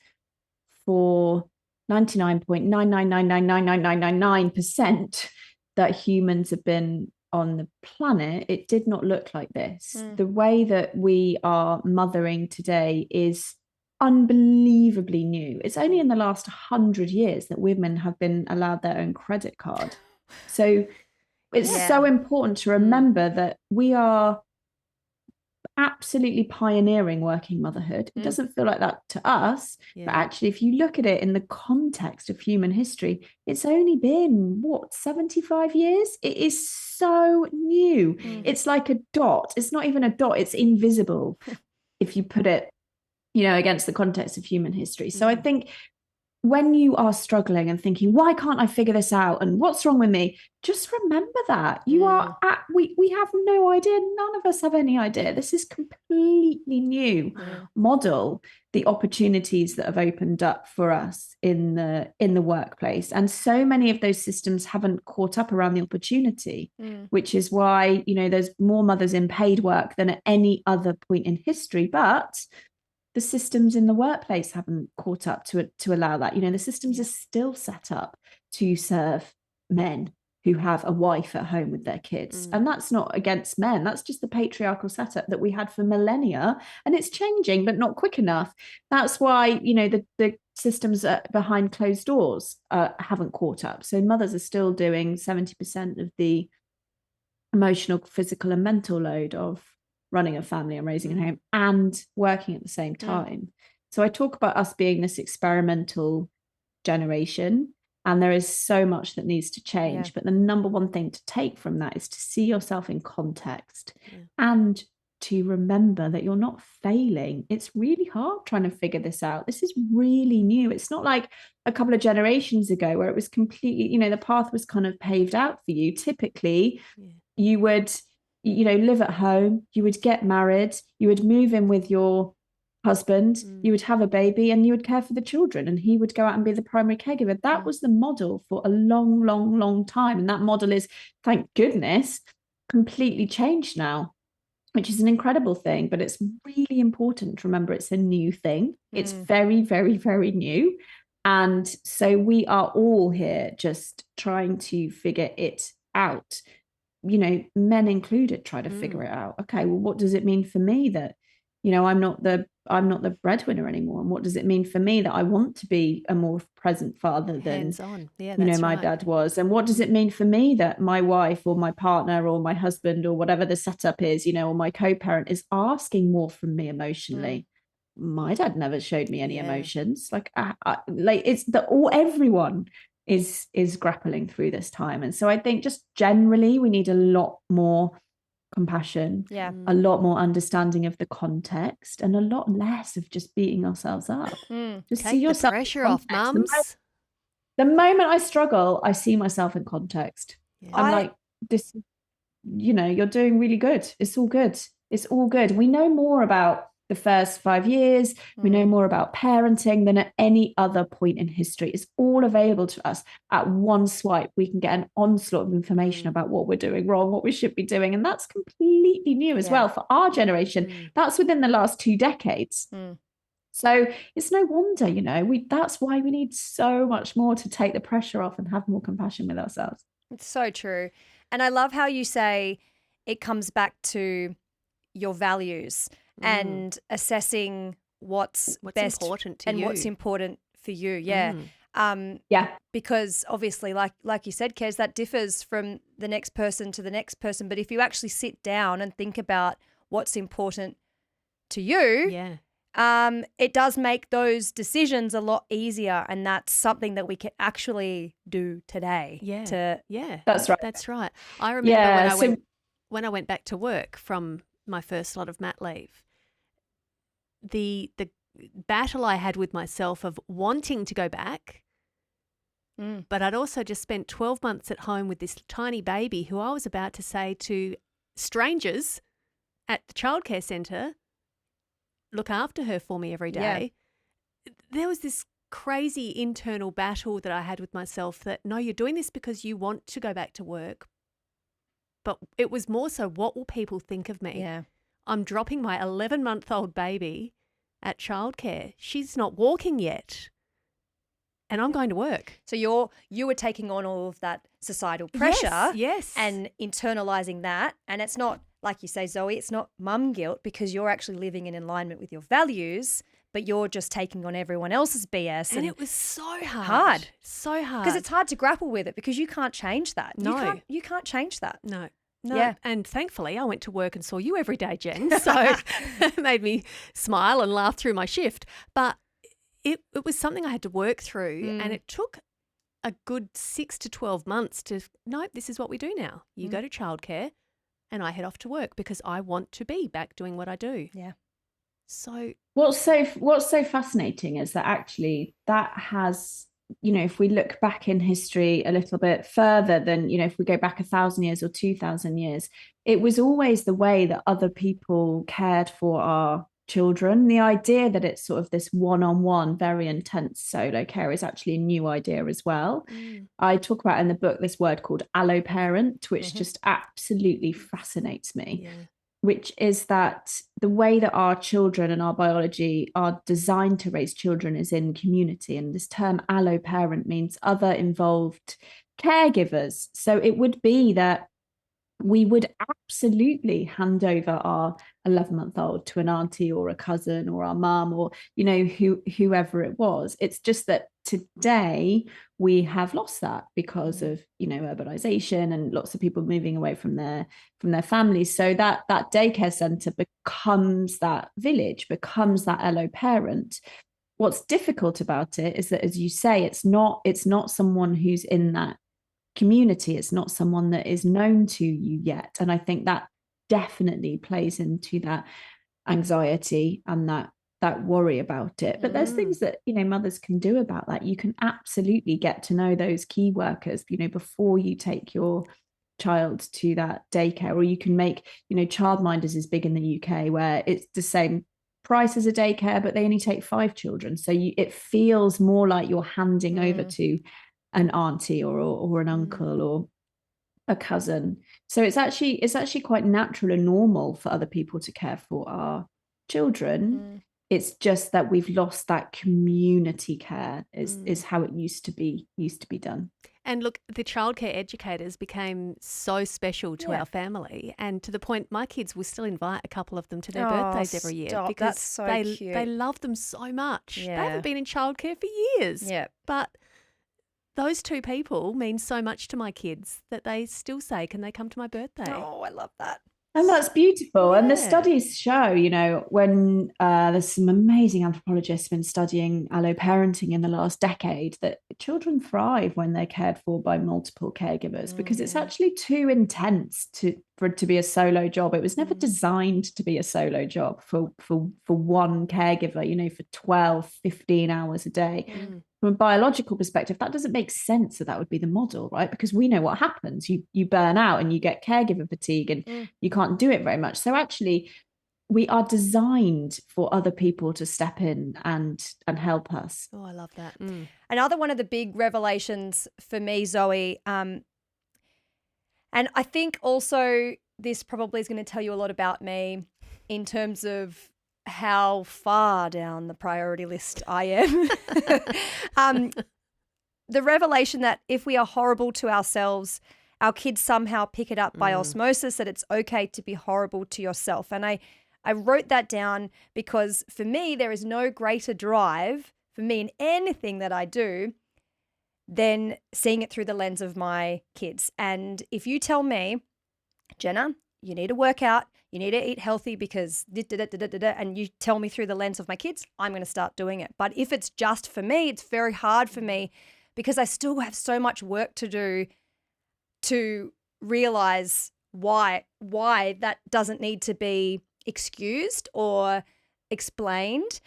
for 99.999999999% that humans have been on the planet, it did not look like this. The way that we are mothering today is unbelievably new. It's only in the last 100 years that women have been allowed their own credit card. So it's so important to remember that we are absolutely pioneering working motherhood. It doesn't feel like that to us, but actually, if you look at it in the context of human history, it's only been 75 years. It is so new. It's like a dot. It's not even a dot, it's invisible if you put it against the context of human history. So I think when you are struggling and thinking, why can't I figure this out? And what's wrong with me? Just remember that you are we have no idea. None of us have any idea. This is completely new. Model the opportunities that have opened up for us in the workplace. And so many of those systems haven't caught up around the opportunity, which is why, there's more mothers in paid work than at any other point in history. But the systems in the workplace haven't caught up to allow that. You know, the systems are still set up to serve men who have a wife at home with their kids. And that's not against men. That's just the patriarchal setup that we had for millennia. And it's changing, but not quick enough. That's why, you know, the systems behind closed doors haven't caught up. So mothers are still doing 70% of the emotional, physical, and mental load of running a family and raising a home and working at the same time. So I talk about us being this experimental generation, and there is so much that needs to change. But the number one thing to take from that is to see yourself in context and to remember that you're not failing. It's really hard trying to figure this out. This is really new. It's not like a couple of generations ago where it was completely, you know, the path was kind of paved out for you. Typically, you would, you know, live at home, you would get married, you would move in with your husband, you would have a baby, and you would care for the children, and he would go out and be the primary caregiver. That was the model for a long, long, long time. And that model is, thank goodness, completely changed now, which is an incredible thing. But it's really important to remember it's a new thing. It's very, very, very new. And so we are all here just trying to figure it out. You know, men included, try to figure it out. Okay, well, what does it mean for me that, you know, I'm not the breadwinner anymore? And what does it mean for me that I want to be a more present father than hands-on? Yeah, you know, my dad was? And what does it mean for me that my wife or my partner or my husband or whatever the setup is, you know, or my co-parent is asking more from me emotionally? My dad never showed me any emotions. Like it's everyone is grappling through this time. And so I think just generally we need a lot more compassion, a lot more understanding of the context, and a lot less of just beating ourselves up. Just take see yourself the pressure off, mums. The moment I struggle, I see myself in context. I'm like, this, you know, you're doing really good. It's all good. It's all good. We know more about the first 5 years. We know more about parenting than at any other point in history. It's all available to us at one swipe. We can get an onslaught of information about what we're doing wrong, what we should be doing. And that's completely new as well for our generation. That's within the last 2 decades. So it's no wonder, you know, that's why we need so much more to take the pressure off and have more compassion with ourselves. It's so true. And I love how you say it comes back to your values and assessing what's best important to and you. what's important for you. Because obviously, like you said, Kez, that differs from the next person to the next person. But if you actually sit down and think about what's important to you, it does make those decisions a lot easier. And that's something that we can actually do today. That's right. That's right. I remember when I went back to work from my first lot of mat leave, the battle I had with myself of wanting to go back, but I'd also just spent 12 months at home with this tiny baby who I was about to say to strangers at the childcare centre, look after her for me every day. There was this crazy internal battle that I had with myself that, no, you're doing this because you want to go back to work. But it was more so, what will people think of me? I'm dropping my 11-month-old baby at childcare. She's not walking yet, and I'm going to work. So you were taking on all of that societal pressure and internalizing that. And it's not, like you say, Zoe, it's not mum guilt because you're actually living in alignment with your values, but you're just taking on everyone else's BS. And it was so hard. So hard. Because it's hard to grapple with it because you can't change that. No. You can't change that. No. And thankfully I went to work and saw you every day, Jen, so it made me smile and laugh through my shift. But it was something I had to work through, and it took a good 6 to 12 months to, nope, this is what we do now. You go to childcare and I head off to work because I want to be back doing what I do. So what's so fascinating is that actually that has, you know, if we look back in history a little bit further than, you know, if we go back 1,000 years or 2,000 years, it was always the way that other people cared for our children. The idea that it's sort of this one-on-one, very intense solo care is actually a new idea as well. I talk about in the book this word called allo parent, which just absolutely fascinates me. which is that the way that our children and our biology are designed to raise children is in community. And this term allo parent means other involved caregivers. So it would be that we would absolutely hand over our 11-month-old to an auntie or a cousin or our mum or, you know, whoever it was. It's just that today we have lost that because of, you know, urbanization and lots of people moving away from their families. So that daycare center becomes that village, becomes that allo parent. What's difficult about it is that, as you say, it's not someone who's in that community. It's not someone that is known to you yet. And I think that definitely plays into that anxiety and that worry about it. But there's things that, you know, mothers can do about that. You can absolutely get to know those key workers, you know, before you take your child to that daycare. Or you can make, you know, childminders is big in the UK, where it's the same price as a daycare, but they only take 5 children. So it feels more like you're handing over to an auntie or an uncle or a cousin. So it's actually quite natural and normal for other people to care for our children. It's just that we've lost that community care is how it used to be done. And look, the childcare educators became so special to our family, and to the point my kids will still invite a couple of them to their birthdays every year because that's so cute. They love them so much. Yeah. They haven't been in childcare for years. Yeah. But those 2 people mean so much to my kids that they still say, can they come to my birthday? Oh, I love that. And that's beautiful. Yeah. And the studies show, you know, when there's some amazing anthropologists been studying allo parenting in the last decade, that children thrive when they're cared for by multiple caregivers because it's actually too intense for it to be a solo job. It was never designed to be a solo job for one caregiver, you know, for 12, 15 hours a day. From a biological perspective, that doesn't make sense that would be the model, right? Because we know what happens. You burn out and you get caregiver fatigue and you can't do it very much. So actually, we are designed for other people to step in and help us. Oh, I love that. Another one of the big revelations for me, Zoe, and I think also this probably is going to tell you a lot about me in terms of how far down the priority list I am. The revelation that if we are horrible to ourselves, our kids somehow pick it up by osmosis, that it's okay to be horrible to yourself. And I wrote that down because for me, there is no greater drive for me in anything that I do than seeing it through the lens of my kids. And if you tell me, Jenna, you need to work out, you need to eat healthy because and you tell me through the lens of my kids, I'm going to start doing it. But if it's just for me, it's very hard for me because I still have so much work to do to realize why that doesn't need to be excused or explained.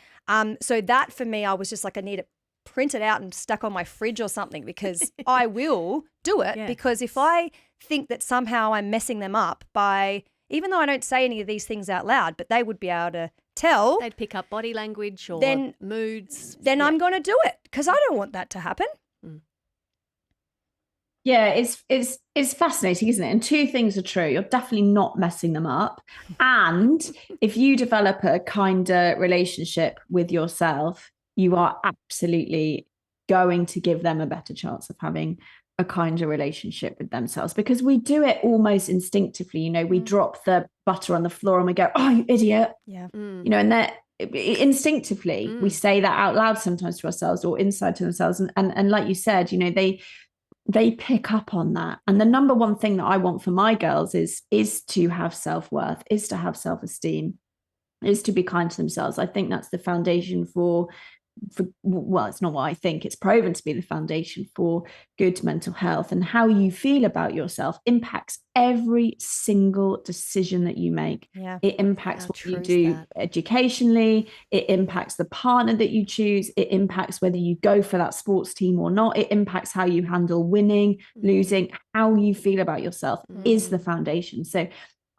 So that for me, I was just like, I need it printed out and stuck on my fridge or something because I will do it. Because if I think that somehow I'm messing them up by, even though I don't say any of these things out loud, but they would be able to tell. They'd pick up body language or moods. Then I'm going to do it because I don't want that to happen. Yeah, it's fascinating, isn't it? And 2 things are true. You're definitely not messing them up. And if you develop a kinder relationship with yourself, you are absolutely going to give them a better chance of having a kinder relationship with themselves, because we do it almost instinctively. You know, we drop the butter on the floor and we go, oh, you idiot. Yeah. You know, and that instinctively we say that out loud sometimes to ourselves or inside to themselves. And like you said, you know, they pick up on that. And the number one thing that I want for my girls is to have self-worth, is to have self-esteem, is to be kind to themselves. I think that's the foundation for well, it's not what I think, it's proven to be the foundation for good mental health. And how you feel about yourself impacts every single decision that you make. It impacts what you do educationally, it impacts the partner that you choose, it impacts whether you go for that sports team or not, it impacts how you handle winning, losing. How you feel about yourself is the foundation. So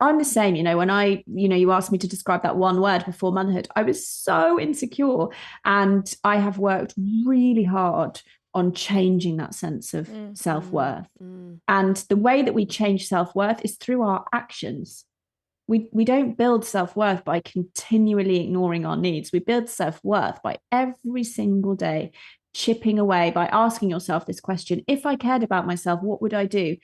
I'm the same, you know, when you asked me to describe that one word before motherhood, I was so insecure, and I have worked really hard on changing that sense of self-worth. And the way that we change self-worth is through our actions. we don't build self-worth by continually ignoring our needs. We build self-worth by every single day chipping away, by asking yourself this question: if I cared about myself, what would I do?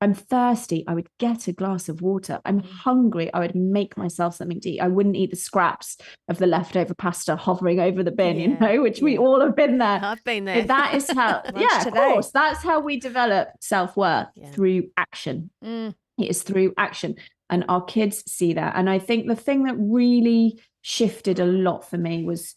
I'm thirsty, I would get a glass of water. I'm hungry, I would make myself something to eat. I wouldn't eat the scraps of the leftover pasta hovering over the bin, which we all have been there. I've been there. That is how, of course, that's how we develop self-worth, through action. It is through action. And our kids see that. And I think the thing that really shifted a lot for me was,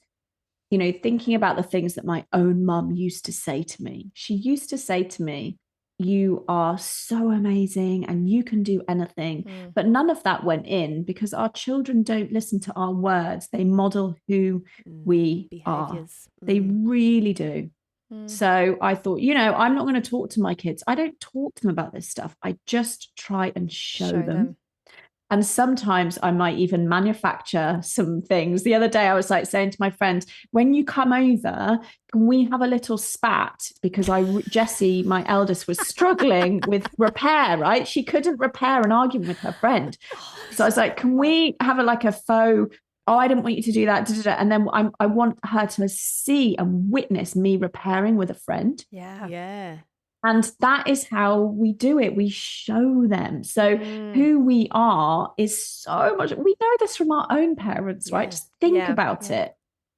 thinking about the things that my own mum used to say to me. She used to say to me, you are so amazing and you can do anything. But none of that went in, because our children don't listen to our words. They model who we are. They really do. So I thought, I'm not going to talk to my kids. I don't talk to them about this stuff. I just try and show them. And sometimes I might even manufacture some things. The other day I was saying to my friend, when you come over, can we have a little spat? Because Jessie, my eldest, was struggling with repair, right? She couldn't repair an argument with her friend. So I was like, can we have a faux, oh, I didn't want you to do that. And then I want her to see and witness me repairing with a friend. Yeah. And that is how we do it. We show them. So who we are is so much. We know this from our own parents, right? Just think about it.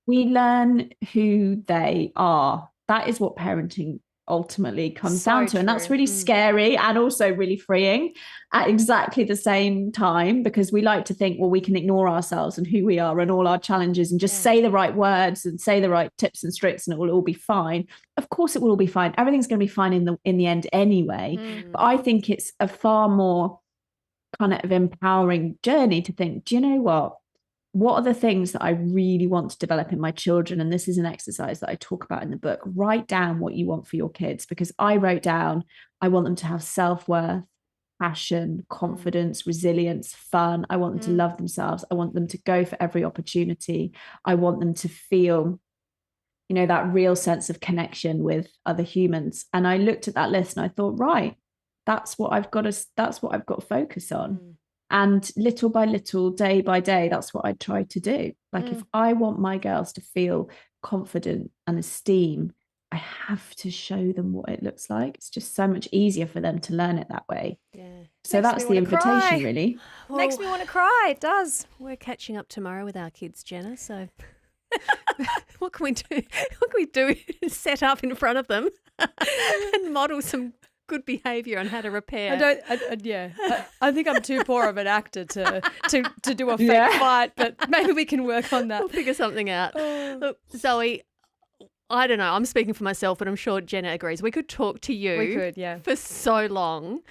We learn who they are. That is what parenting ultimately comes down to. And that's really scary and also really freeing at exactly the same time, because we like to think, well, we can ignore ourselves and who we are and all our challenges and just say the right words and say the right tips and tricks and it will all be fine. Of course it will all be fine. Everything's going to be fine in the end anyway. But I think it's a far more kind of empowering journey to think, do you know what are the things that I really want to develop in my children? And this is an exercise that I talk about in the book. Write down what you want for your kids, because I wrote down, I want them to have self-worth, passion, confidence, resilience, fun. I want them to love themselves. I want them to go for every opportunity. I want them to feel, that real sense of connection with other humans. And I looked at that list and I thought, right, that's what I've got to focus on. And little by little, day by day, that's what I try to do. If I want my girls to feel confident and esteem, I have to show them what it looks like. It's just so much easier for them to learn it that way. So that's the invitation, really. Well, makes me want to cry. It does. We're catching up tomorrow with our kids, Jenna. So what can we do? What can we do? Set up in front of them and model some good behaviour on how to repair. I think I'm too poor of an actor to do a fake fight, but maybe we can work on that. We'll figure something out. Look, Zoe, I don't know. I'm speaking for myself, but I'm sure Jenna agrees. We could talk to you for so long,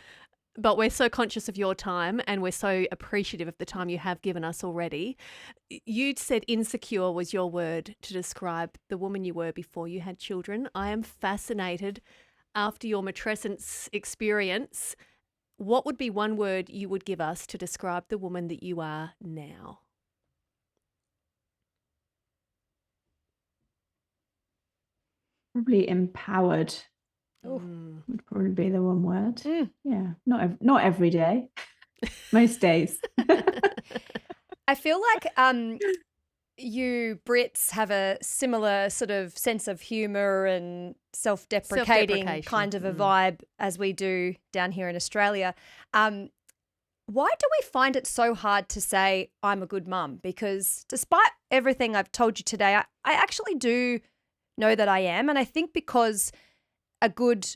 but we're so conscious of your time and we're so appreciative of the time you have given us already. You'd said insecure was your word to describe the woman you were before you had children. I am fascinated. After your matrescence experience, what would be one word you would give us to describe the woman that you are now? Probably empowered. Would probably be the one word. Yeah, not every day. Most days. I feel like you Brits have a similar sort of sense of humour and self-deprecating kind of a vibe as we do down here in Australia. Why do we find it so hard to say I'm a good mum? Because despite everything I've told you today, I actually do know that I am. And I think because a good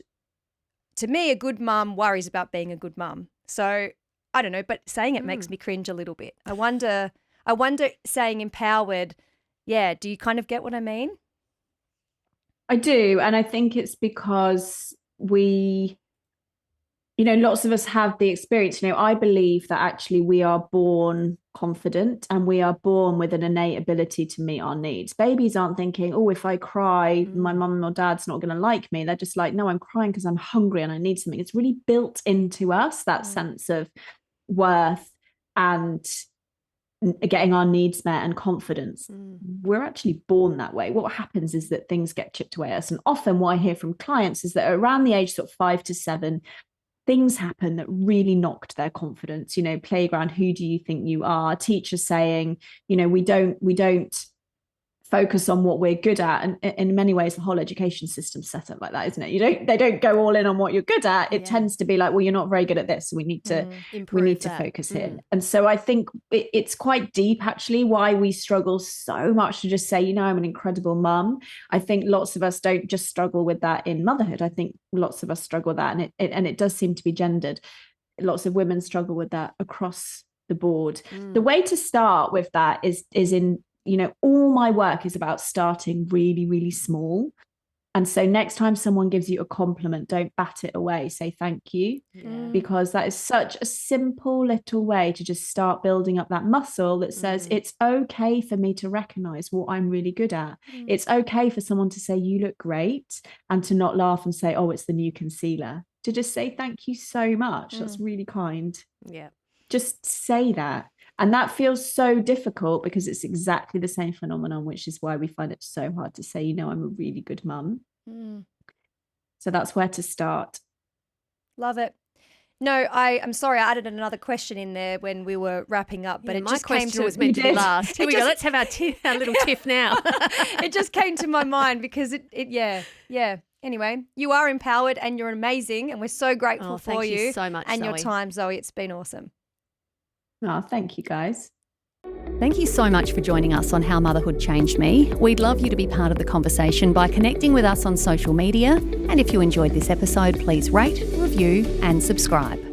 mum worries about being a good mum. So I don't know, but saying it makes me cringe a little bit. I wonder saying empowered, do you kind of get what I mean? I do. And I think it's because we, lots of us have the experience. I believe that actually we are born confident and we are born with an innate ability to meet our needs. Babies aren't thinking, oh, if I cry, my mum or dad's not going to like me. They're just like, no, I'm crying because I'm hungry and I need something. It's really built into us, that sense of worth and getting our needs met and confidence. We're actually born that way. What happens is that things get chipped away at us. And often what I hear from clients is that around the age sort of 5 to 7, things happen that really knocked their confidence. You know, playground, who do you think you are? Teachers saying, you know, we don't focus on what we're good at. And in many ways, the whole education system's set up like that, isn't it? They don't go all in on what you're good at. It tends to be like, well, you're not very good at this, so we need to focus here. And so I think it's quite deep, actually, why we struggle so much to just say, you know, I'm an incredible mum. I think lots of us don't just struggle with that in motherhood. I think lots of us struggle with that, and it does seem to be gendered. Lots of women struggle with that across the board. The way to start with that is in, you know, all my work is about starting really, really small. And so next time someone gives you a compliment, don't bat it away. Say thank you, because that is such a simple little way to just start building up that muscle that says it's okay for me to recognize what I'm really good at. It's okay for someone to say you look great, and to not laugh and say, oh, it's the new concealer. To just say thank you so much. That's really kind. Yeah. Just say that. And that feels so difficult because it's exactly the same phenomenon, which is why we find it so hard to say, you know, I'm a really good mum. So that's where to start. Love it. No, I'm sorry, I added another question in there when we were wrapping up, but it just came to was meant to be last. Here we go. Let's have our little tiff now. It just came to my mind because yeah. Anyway, you are empowered and you're amazing, and we're so grateful for thank you so much, and Zoe. your time, Zoe. It's been awesome. Oh, thank you, guys. Thank you so much for joining us on How Motherhood Changed Me. We'd love you to be part of the conversation by connecting with us on social media. And if you enjoyed this episode, please rate, review and subscribe.